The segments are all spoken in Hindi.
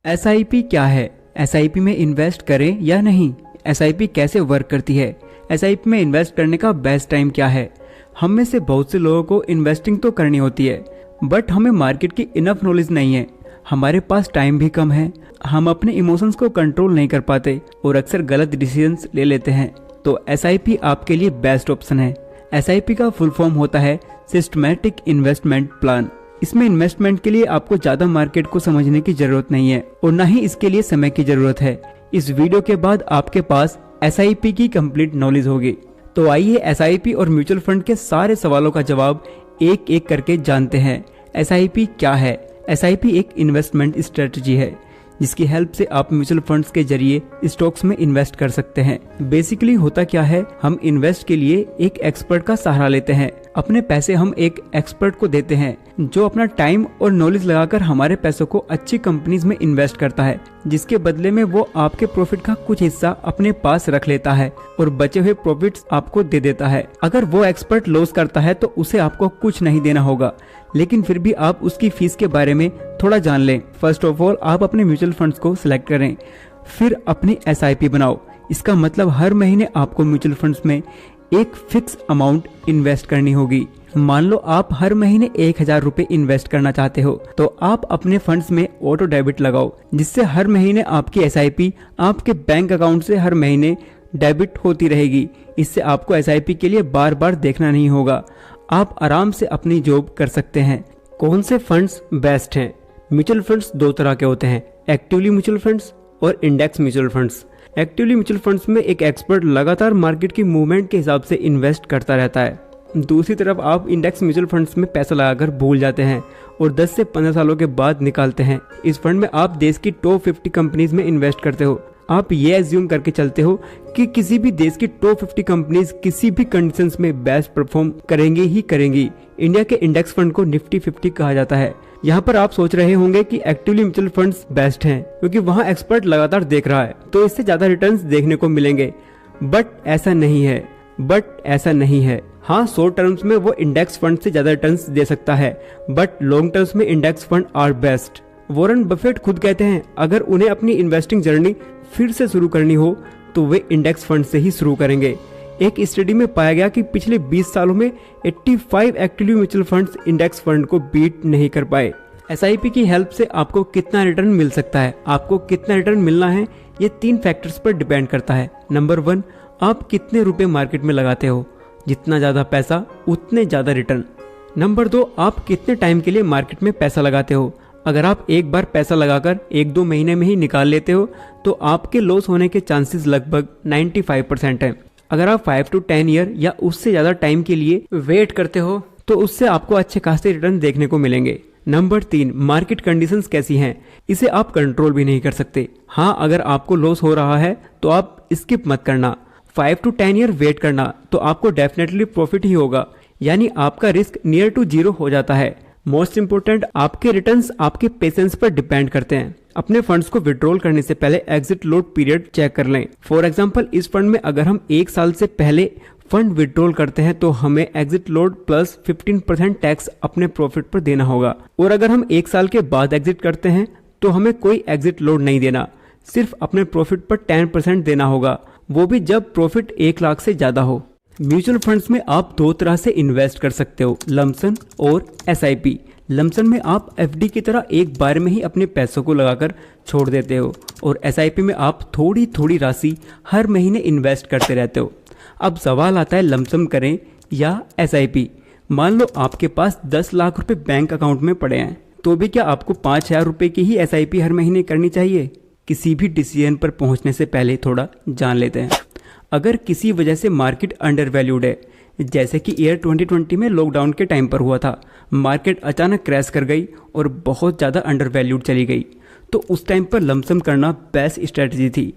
एसआईपी क्या है? एसआईपी में इन्वेस्ट करें या नहीं? एसआईपी कैसे वर्क करती है? एसआईपी में इन्वेस्ट करने का बेस्ट टाइम क्या है? हम में से बहुत से लोगों को इन्वेस्टिंग तो करनी होती है, बट हमें मार्केट की इनफ नॉलेज नहीं है। हमारे पास टाइम भी कम है, हम अपने इमोशंस को कंट्रोल नहीं कर पाते और अक्सर गलत डिसीजंस ले लेते हैं। तो एसआईपी आपके लिए बेस्ट ऑप्शन है। एसआईपी का फुल फॉर्म होता है सिस्टमैटिक इन्वेस्टमेंट प्लान। इसमें इन्वेस्टमेंट के लिए आपको ज्यादा मार्केट को समझने की जरूरत नहीं है और न ही इसके लिए समय की जरूरत है। इस वीडियो के बाद आपके पास एसआईपी की कंप्लीट नॉलेज होगी। तो आइए एसआईपी और म्यूचुअल फंड के सारे सवालों का जवाब एक एक करके जानते हैं। एसआईपी क्या है? एसआईपी एक इन्वेस्टमेंट स्ट्रेटजी है जिसकी हेल्प से आप म्यूचुअल फंड्स के जरिए स्टॉक्स में इन्वेस्ट कर सकते हैं। बेसिकली होता क्या है, हम इन्वेस्ट के लिए एक एक्सपर्ट का सहारा लेते हैं। अपने पैसे हम एक एक्सपर्ट को देते हैं जो अपना टाइम और नॉलेज लगाकर हमारे पैसों को अच्छी कंपनीज में इन्वेस्ट करता है, जिसके बदले में वो आपके प्रॉफिट का कुछ हिस्सा अपने पास रख लेता है और बचे हुए प्रॉफिट्स आपको दे देता है। अगर वो एक्सपर्ट लॉस करता है तो उसे आपको कुछ नहीं देना होगा, लेकिन फिर भी आप उसकी फीस के बारे में थोड़ा जान लें। फर्स्ट ऑफ ऑल आप अपने म्यूचुअल फंड्स को सिलेक्ट करें, फिर अपनी एसआईपी बनाओ। इसका मतलब हर महीने आपको म्यूचुअल फंड्स में एक फिक्स अमाउंट इन्वेस्ट करनी होगी। मान लो आप हर महीने 1000 रुपए इन्वेस्ट करना चाहते हो, तो आप अपने फंड्स में ऑटो डेबिट लगाओ, जिससे हर महीने आपकी एसआईपी आपके बैंक अकाउंट से हर महीने डेबिट होती रहेगी। इससे आपको एसआईपी के लिए बार बार देखना नहीं होगा, आप आराम से अपनी जॉब कर सकते हैं। कौन से फंड्स बेस्ट हैं? म्यूचुअल फंड्स दो तरह के होते हैं, एक्टिवली म्यूचुअल फंड्स और index mutual funds. Actively mutual funds में एक एक्सपर्ट लगातार मार्केट की मूवमेंट के हिसाब से इन्वेस्ट करता रहता है। दूसरी तरफ आप इंडेक्स म्यूचुअल फंड्स में पैसा लगाकर भूल जाते हैं और 10 से 15 सालों के बाद निकालते हैं। इस फंड में आप देश की टॉप 50 कंपनीज में इन्वेस्ट करते हो। आप ये एज्यूम करके चलते हो कि किसी भी देश की टॉप 50 कंपनीज किसी भी कंडीशंस में बेस्ट परफॉर्म करेंगी ही करेंगी। इंडिया के इंडेक्स फंड को निफ्टी 50 कहा जाता है। यहाँ पर आप सोच रहे होंगे कि एक्टिवली म्यूचुअल फंड्स बेस्ट हैं क्योंकि वहाँ एक्सपर्ट लगातार देख रहा है तो इससे ज्यादा रिटर्न्स देखने को मिलेंगे, बट ऐसा नहीं है। हाँ, शॉर्ट टर्म्स में वो इंडेक्स फंड से ज्यादा रिटर्न्स दे सकता है, बट लॉन्ग टर्म्स में index fund are best. Warren Buffett खुद कहते हैं अगर उन्हें अपनी इन्वेस्टिंग जर्नी फिर से शुरू करनी हो तो वे इंडेक्स फंड से ही शुरू करेंगे। एक स्टडी में पाया गया कि पिछले 20 सालों में 85 actively mutual funds index fund को बीट नहीं कर पाए। एसआईपी की हेल्प से आपको कितना रिटर्न मिल सकता है, आपको कितना रिटर्न मिलना है, ये 3 फैक्टर्स पर डिपेंड करता है। नंबर 1, आप कितने रुपए मार्केट में लगाते हो, जितना ज्यादा पैसा उतने ज्यादा रिटर्न। नंबर 2, आप कितने टाइम के लिए मार्केट में पैसा लगाते हो। अगर आप एक बार पैसा लगाकर 1-2 महीने में ही निकाल लेते हो तो आपके लॉस होने के चांसेस लगभग 95% हैं। अगर आप 5 to 10 ईयर या उससे ज्यादा टाइम के लिए वेट करते हो तो उससे आपको अच्छे खासे रिटर्न देखने को मिलेंगे। नंबर 3, मार्केट कंडीशंस कैसी हैं, इसे आप कंट्रोल भी नहीं कर सकते। हाँ, अगर आपको लॉस हो रहा है तो आप स्किप मत करना, 5 to 10 ईयर वेट करना तो आपको डेफिनेटली प्रॉफिट ही होगा, यानी आपका रिस्क नियर टू जीरो हो जाता है। मोस्ट इंपोर्टेंट, आपके रिटर्न्स आपके पेशेंस पर डिपेंड करते हैं। अपने फंड्स को विड्रॉल करने से पहले एग्जिट लोड पीरियड चेक कर लें। फॉर एग्जांपल, इस फंड में अगर हम 1 साल से पहले फंड विड्रॉल करते हैं तो हमें एग्जिट लोड प्लस 15% टैक्स अपने प्रॉफिट पर देना होगा, और अगर हम 1 साल के बाद एग्जिट करते हैं तो हमें कोई एग्जिट लोड नहीं देना, सिर्फ अपने प्रॉफिट पर 10% देना होगा, वो भी जब प्रॉफिट 1 लाख से ज्यादा हो। म्यूचुअल फंड्स में आप 2 तरह से इन्वेस्ट कर सकते हो, लमसम और एसआईपी। लमसम में आप एफडी की तरह एक बार में ही अपने पैसों को लगाकर छोड़ देते हो, और एसआईपी में आप थोड़ी थोड़ी राशि हर महीने इन्वेस्ट करते रहते हो। अब सवाल आता है, लमसम करें या एसआईपी? मान लो आपके पास 10 लाख रुपए बैंक अकाउंट में पड़े हैं, तो भी क्या आपको 5000 रुपए की ही एसआईपी हर महीने करनी चाहिए? किसी भी डिसीजन पर पहुंचने से पहले थोड़ा जान लेते हैं। अगर किसी वजह से मार्केट अंडर वैल्यूड है, जैसे कि ईयर 2020 में लॉकडाउन के टाइम पर हुआ था, मार्केट अचानक क्रैश कर गई और बहुत ज़्यादा अंडर वैल्यूड चली गई, तो उस टाइम पर लमसम करना बेस्ट स्ट्रेटजी थी।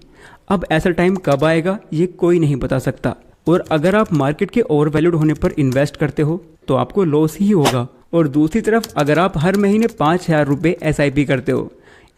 अब ऐसा टाइम कब आएगा ये कोई नहीं बता सकता, और अगर आप मार्केट के ओवर वैल्यूड होने पर इन्वेस्ट करते हो तो आपको लॉस ही होगा। और दूसरी तरफ अगर आप हर महीने 5000 रुपये एसआईपी करते हो,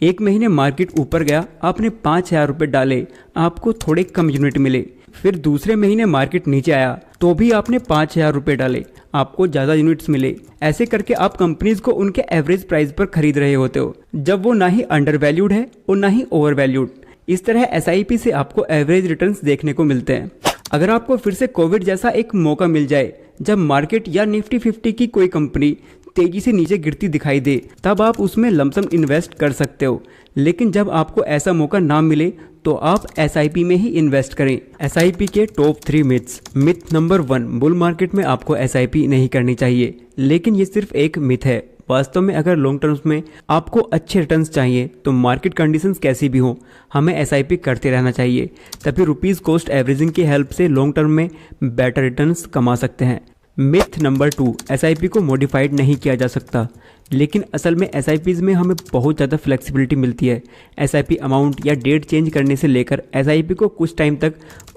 एक महीने मार्केट ऊपर गया, आपने 5000 रुपये डाले, आपको थोड़े कम यूनिट मिले, फिर दूसरे महीने मार्केट नीचे आया तो भी आपने 5,000 रुपये डाले, आपको ज़्यादा यूनिट्स मिले। ऐसे करके आप कंपनीज को उनके एवरेज प्राइस पर खरीद रहे होते हो, जब वो ना ही अंडर वैल्यूड है और ना ही ओवर वैल्यूड। इस तरह SIP से आपको एवरेज रिटर्न्स देखने को मिलते हैं। अगर आपको फिर से कोविड जैसा एक मौका मिल जाए जब मार्केट या निफ्टी 50 की कोई कंपनी तेजी से नीचे गिरती दिखाई दे, तब आप उसमें लमसम इन्वेस्ट कर सकते हो। लेकिन जब आपको ऐसा मौका ना मिले तो आप SIP में ही इन्वेस्ट करें। SIP के top 3 myths. Myth number 1, bull market में आपको SIP नहीं करनी चाहिए। लेकिन ये सिर्फ एक मिथ है। वास्तव में अगर लॉन्ग टर्म्स में आपको अच्छे रिटर्न्स चाहिए तो मार्केट कंडीशंस कैसी भी हो, हमें SIP करते रहना चाहिए। तभी रुपीज़ कॉस्ट एवरेजिंग की हेल्प से लॉन्ग टर्म में बेटर रिटर्न्स कमा सकते हैं। मिथ नंबर 2, SIP को मॉडिफाइड नहीं किया जा सकता। लेकिन असल में SIPs में हमें बहुत ज़्यादा फ्लेक्सिबिलिटी मिलती है। SIP अमाउंट या डेट चेंज करने से लेकर SIP को कुछ टाइम तक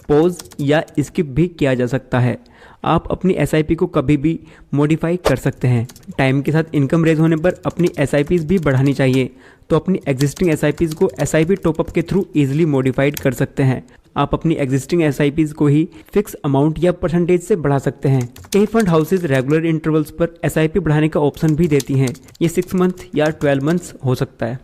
पॉज या स्किप भी किया जा सकता है। आप अपनी SIP को कभी भी मॉडिफाई कर सकते हैं। टाइम के साथ इनकम रेज होने पर अपनी SIPs भी बढ़ानी चाहिए, तो अपनी एग्जिस्टिंग SIPs को SIP टॉपअप के थ्रू ईजिली मॉडिफाइड कर सकते हैं। आप अपनी एग्जिस्टिंग SIPs को ही फिक्स अमाउंट या परसेंटेज से बढ़ा सकते हैं। कई फंड हाउसेज रेगुलर इंटरवल्स पर SIP बढ़ाने का ऑप्शन भी देती हैं। ये 6 मंथ या 12 मंथ्स हो सकता है।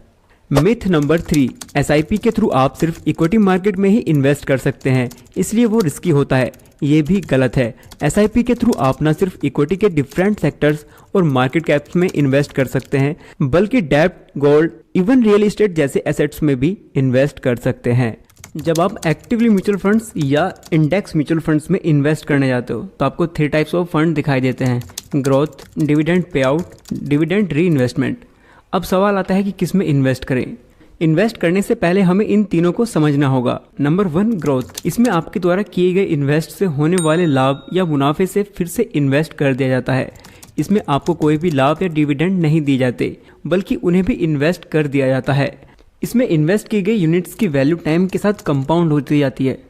मिथ नंबर 3, SIP के थ्रू आप सिर्फ इक्विटी मार्केट में ही इन्वेस्ट कर सकते हैं, इसलिए वो रिस्की होता है। ये भी गलत है। SIP के थ्रू आप न सिर्फ इक्विटी के डिफरेंट सेक्टर्स और मार्केट कैप्स में इन्वेस्ट कर सकते हैं, बल्कि डेब्ट, गोल्ड, इवन रियल एस्टेट जैसे एसेट्स में भी इन्वेस्ट कर सकते हैं। जब आप एक्टिवली म्यूचुअल फंड्स या इंडेक्स म्यूचुअल फंड्स में इन्वेस्ट करने जाते हो तो आपको 3 टाइप्स ऑफ फंड दिखाई देते हैं: growth, dividend pay out, dividend री इन्वेस्टमेंट। अब सवाल आता है कि किस में इन्वेस्ट करें। इन्वेस्ट करने से पहले हमें इन तीनों को समझना होगा। Number 1, growth. इसमें आपके द्वारा किए गए इन्वेस्ट से होने वाले लाभ या मुनाफे से फिर से इन्वेस्ट कर दिया जाता है। इसमें आपको कोई भी लाभ या डिविडेंड नहीं दिए जाते, बल्कि उन्हें भी इन्वेस्ट कर दिया जाता है। इसमें इन्वेस्ट की गई यूनिट्स की वैल्यू टाइम के साथ कंपाउंड होती जाती है।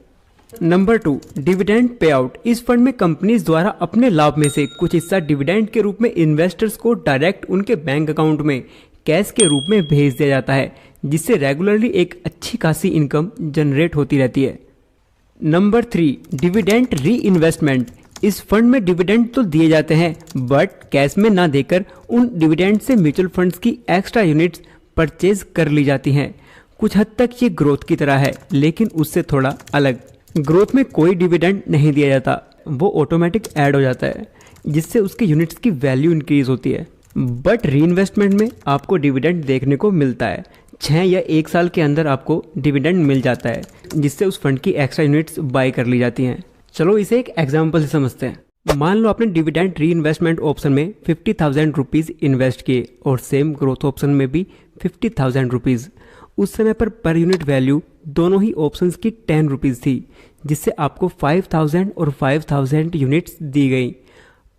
Number 2, dividend pay out. इस फंड में कंपनीज द्वारा अपने लाभ में से कुछ हिस्सा डिविडेंड के रूप में इन्वेस्टर्स को डायरेक्ट उनके बैंक अकाउंट में कैश के रूप में भेज दिया जाता है, जिससे रेगुलरली एक अच्छी खासी इनकम जनरेट होती रहती है। नंबर 3, डिविडेंड री इन्वेस्टमेंट। इस फंड में डिविडेंड तो दिए जाते हैं, बट कैश में ना देकर उन डिविडेंड से म्यूचुअल फंड्स की एक्स्ट्रा यूनिट्स परचेज कर ली जाती हैं। कुछ हद तक ये ग्रोथ की तरह है, लेकिन उससे थोड़ा अलग। ग्रोथ में कोई डिविडेंड नहीं दिया जाता, वो ऑटोमेटिक ऐड हो जाता है, जिससे उसकी यूनिट्स की वैल्यू इंक्रीज होती है। बट री इन्वेस्टमेंट में आपको डिविडेंड देखने को मिलता है। 6 या 1 साल के अंदर आपको डिविडेंड मिल जाता है, जिससे उस फंड की एक्स्ट्रा यूनिट्स बाय कर ली जाती हैं। चलो इसे एक एग्जाम्पल से समझते हैं। मान लो आपने डिविडेंड री इन्वेस्टमेंट ऑप्शन में 50,000 रुपीज़ इन्वेस्ट किए और सेम ग्रोथ ऑप्शन में भी 50,000 रुपीज़। उस समय पर यूनिट वैल्यू दोनों ही ऑप्शंस की 10 रुपीज़ थी, जिससे आपको 5,000 और 5,000 यूनिट्स दी गई।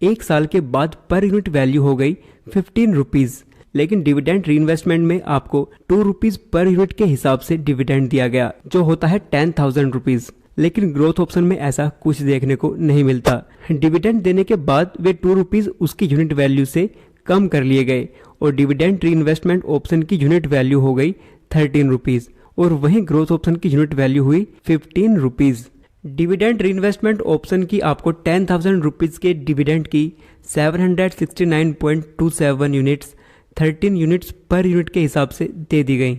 1 साल के बाद पर यूनिट वैल्यू हो गई 15 रुपीज़। लेकिन डिविडेंड री इन्वेस्टमेंट में आपको 2 रुपीज़ पर यूनिट के हिसाब से डिविडेंड दिया गया, जो होता है 10,000 रुपीज़। लेकिन ग्रोथ ऑप्शन में ऐसा कुछ देखने को नहीं मिलता। डिविडेंड देने के बाद वे 2 रुपीज़ उसकी यूनिट वैल्यू से कम कर लिए गए और डिविडेंड री इन्वेस्टमेंट ऑप्शन की यूनिट वैल्यू हो गई 13 रुपीज़ और वहीं ग्रोथ ऑप्शन की यूनिट वैल्यू हुई 15 रुपीज़। डिविडेंड री इन्वेस्टमेंट ऑप्शन की आपको 10,000 रुपीज़ के डिविडेंड की 769.27 यूनिट्स 13 यूनिट्स पर यूनिट के हिसाब से दे दी गई,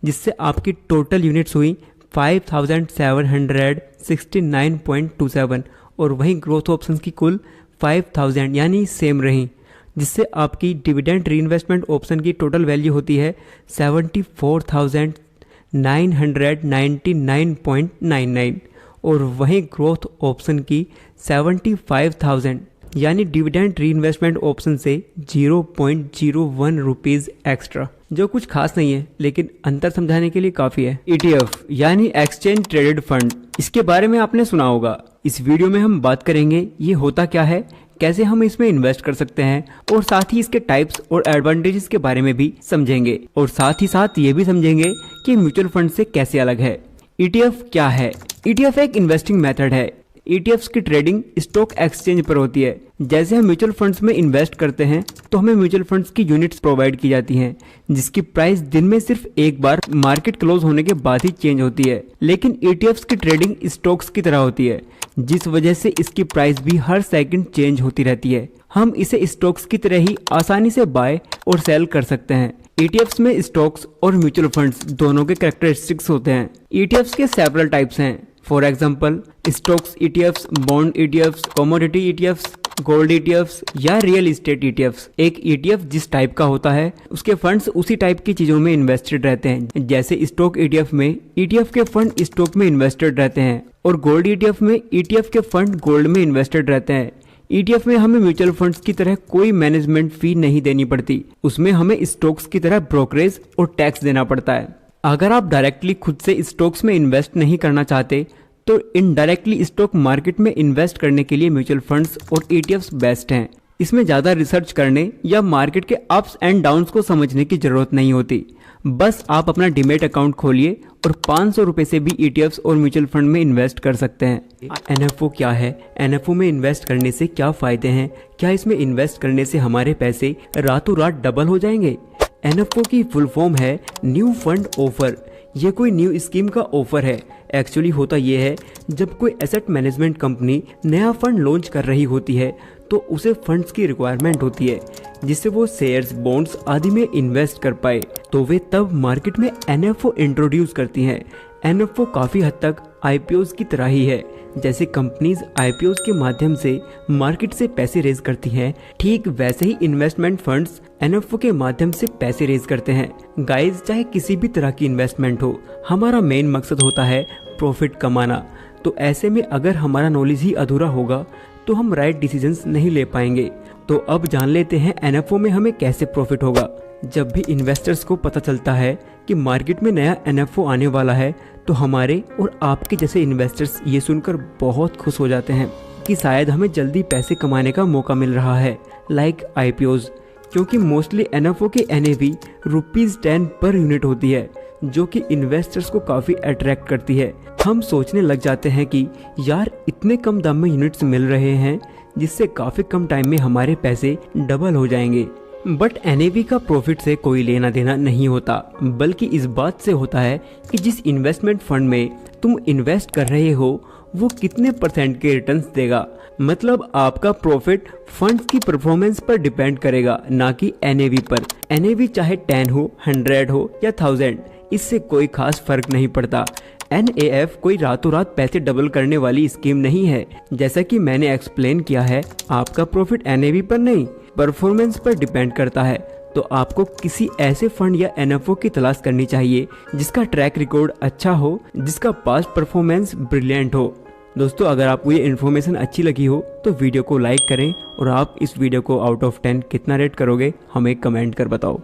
जिससे आपकी टोटल यूनिट्स हुई 5,769.27 और वहीं ग्रोथ ऑप्शन की कुल 5,000 यानी सेम रही, जिससे आपकी डिविडेंड री इन्वेस्टमेंट ऑप्शन की टोटल वैल्यू होती है 74,999.99 और वहीं ग्रोथ ऑप्शन की 75,000 यानी डिविडेंड री इन्वेस्टमेंट ऑप्शन से 0.01 रुपीज़ एक्स्ट्रा, जो कुछ खास नहीं है लेकिन अंतर समझाने के लिए काफ़ी है। ETF यानी एक्सचेंज ट्रेडेड फंड, इसके बारे में आपने सुना होगा। इस वीडियो में हम बात करेंगे ये होता क्या है, कैसे हम इसमें इन्वेस्ट कर सकते हैं और साथ ही इसके टाइप्स और एडवांटेजेस के बारे में भी समझेंगे और साथ ही साथ ये भी समझेंगे कि म्यूचुअल फंड से कैसे अलग है। ETF क्या है? ETF एक इन्वेस्टिंग मेथड है। ईटीएफ्स की ट्रेडिंग स्टॉक एक्सचेंज पर होती है। जैसे हम म्यूचुअल फंड्स में इन्वेस्ट करते हैं तो हमें म्यूचुअल फंड्स की यूनिट्स प्रोवाइड की जाती हैं, जिसकी प्राइस दिन में सिर्फ एक बार मार्केट क्लोज होने के बाद ही चेंज होती है। लेकिन ईटीएफ्स की ट्रेडिंग स्टॉक्स की तरह होती है, जिस वजह से इसकी प्राइस भी हर सेकंड चेंज होती रहती है। हम इसे स्टॉक्स की तरह ही आसानी से बाय और सेल कर सकते हैं। ईटीएफ्स में स्टॉक्स और म्यूचुअल फंड्स दोनों के कैरेक्टरिस्टिक्स होते हैं। ईटीएफ्स के सेवरल टाइप्स हैं। For example stocks ETFs, bond ETFs, commodity ETFs, gold ETFs या रियल एस्टेट ईटीएफ्स। एक ईटीएफ जिस टाइप का होता है उसके फंड्स उसी टाइप की चीजों में इन्वेस्टेड रहते हैं। जैसे स्टॉक ईटीएफ में ईटीएफ के फंड स्टॉक में इन्वेस्टेड रहते हैं और गोल्ड ईटीएफ में ईटीएफ के फंड गोल्ड में इन्वेस्टेड रहते हैं। ईटीएफ में हमें म्यूचुअल फंड्स की तरह कोई मैनेजमेंट फी नहीं देनी पड़ती, उसमें हमें स्टॉक्स की तरह ब्रोकरेज और टैक्स देना पड़ता है। अगर आप डायरेक्टली खुद से स्टॉक्स में इन्वेस्ट नहीं करना चाहते तो इनडायरेक्टली स्टॉक मार्केट में इन्वेस्ट करने के लिए म्यूचुअल फंड्स और ईटीएफ्स बेस्ट हैं। इसमें ज्यादा रिसर्च करने या मार्केट के अप्स एंड डाउन्स को समझने की जरूरत नहीं होती। बस आप अपना डीमैट अकाउंट खोलिए और 500 रुपए से भी ईटीएफ्स और म्यूचुअल फंड में इन्वेस्ट कर सकते हैं। एनएफओ क्या है? एनएफओ में इन्वेस्ट करने से क्या फायदे हैं? क्या इसमें इन्वेस्ट करने से हमारे पैसे रातों रात डबल हो जाएंगे? एनएफओ की फुल फॉर्म है न्यू फंड ऑफर। ये कोई न्यू स्कीम का ऑफर है। एक्चुअली होता ये है, जब कोई एसेट मैनेजमेंट कंपनी नया फंड लॉन्च कर रही होती है तो उसे फंड्स की रिक्वायरमेंट होती है जिससे वो शेयर्स, बॉन्ड्स आदि में इन्वेस्ट कर पाए, तो वे तब मार्केट में एनएफओ इंट्रोड्यूस करती हैं। एनएफओ काफी हद तक आईपीओज की तरह ही है। जैसे कंपनीज आईपीओज के माध्यम से मार्केट से पैसे रेज करती हैं, ठीक वैसे ही इन्वेस्टमेंट फंड्स एनएफओ के माध्यम से पैसे रेज करते हैं। गाइस, चाहे किसी भी तरह की इन्वेस्टमेंट हो, हमारा मेन मकसद होता है प्रॉफिट कमाना। तो ऐसे में अगर हमारा नॉलेज ही अधूरा होगा तो हम राइट डिसीजंस नहीं ले पाएंगे। तो अब जान लेते हैं एनएफओ में हमें कैसे प्रॉफिट होगा। जब भी इन्वेस्टर्स को पता चलता है कि मार्केट में नया एनएफओ आने वाला है तो हमारे और आपके जैसे इन्वेस्टर्स ये सुनकर बहुत खुश हो जाते हैं कि शायद हमें जल्दी पैसे कमाने का मौका मिल रहा है, लाइक आईपीओज। क्योंकि मोस्टली एनएफओ की एनएवी ₹10 पर यूनिट होती है, जो कि इन्वेस्टर्स को काफी अट्रैक्ट करती है। हम सोचने लग जाते हैं कि यार इतने कम दाम में यूनिट्स मिल रहे हैं जिससे काफी कम टाइम में हमारे पैसे डबल हो जाएंगे। बट एनएवी का प्रॉफिट से कोई लेना देना नहीं होता, बल्कि इस बात से होता है कि जिस इन्वेस्टमेंट फंड में तुम इन्वेस्ट कर रहे हो वो कितने % के रिटर्न्स देगा। मतलब आपका प्रॉफिट फंड्स की परफॉर्मेंस पर डिपेंड करेगा, ना कि एनएवी पर। एनएवी चाहे 10 हो, 100 हो या 1000, इससे कोई खास फर्क नहीं पड़ता। एनएएफ कोई रातों रात पैसे डबल करने वाली स्कीम नहीं है। जैसा कि मैंने एक्सप्लेन किया है, आपका प्रॉफिट एनएवी पर नहीं, परफॉर्मेंस पर डिपेंड करता है। तो आपको किसी ऐसे फंड या एनएफओ की तलाश करनी चाहिए जिसका ट्रैक रिकॉर्ड अच्छा हो, जिसका पास्ट परफॉर्मेंस ब्रिलियंट हो। दोस्तों, अगर आपको ये इन्फॉर्मेशन अच्छी लगी हो तो वीडियो को लाइक करें और आप इस वीडियो को आउट ऑफ 10 कितना रेट करोगे हमें कमेंट कर बताओ।